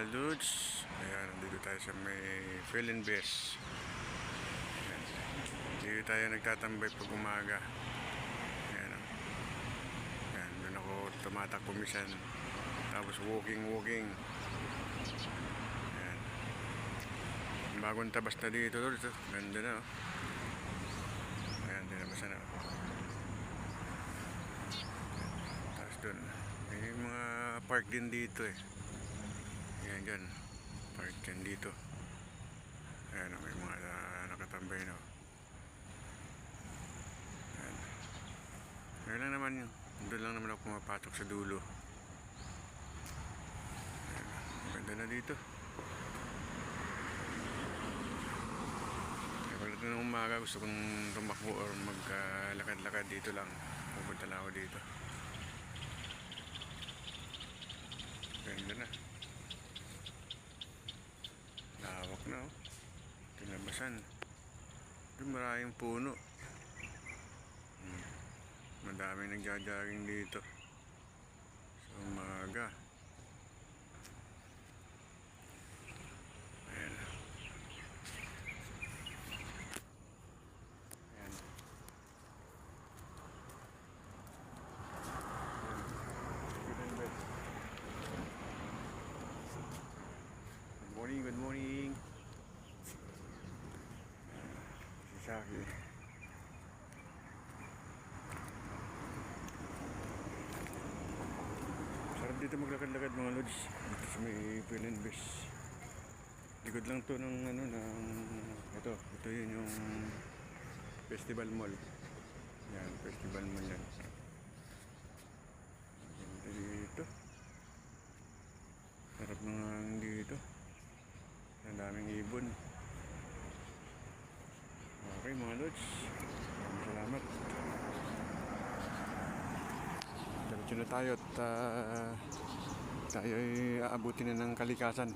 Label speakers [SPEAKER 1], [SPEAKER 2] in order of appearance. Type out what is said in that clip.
[SPEAKER 1] mga dudes. Ayan, nandito tayo sa may Philinvest. Ayan. Dito tayo nagtatambay pag umaga. Ayan. Ayan, doon ako tumatakbo minsan. Tapos walking. Ayan. Bagong tabas na dito, dudes. Ganda na, oh. Ayan, dinabasan na. Tapos doon, may mga park din dito eh. Ayan dyan, park yan dito. Ayan, may mga nakatambay na. Ayan. Ayan lang naman yun. Doon lang naman ako pumapasok sa dulo. Ayan, ganda na dito. Kaya pagdating ng umaga, gusto kong tumakbo or maglalakad-lakad dito lang. Pupunta lang ako dito. Ganda na. Lawak na, oh. Tinabasan. Doon maraming puno. Madaming nagja-jogging dito sa umaga. Ayan. Ayan. Good morning. Si Saki. Sarap dito maglakad-lakad mga lods. Dito sa may Philinvest. Likod lang to ng ito yun yung Festival Mall. Yan, Festival Mall yan. Dito. Sarap mga dito. Ang daming ibon. Okay mga lods, maraming salamat. Diretso na tayo at tayo ay aabutin na ng kalikasan.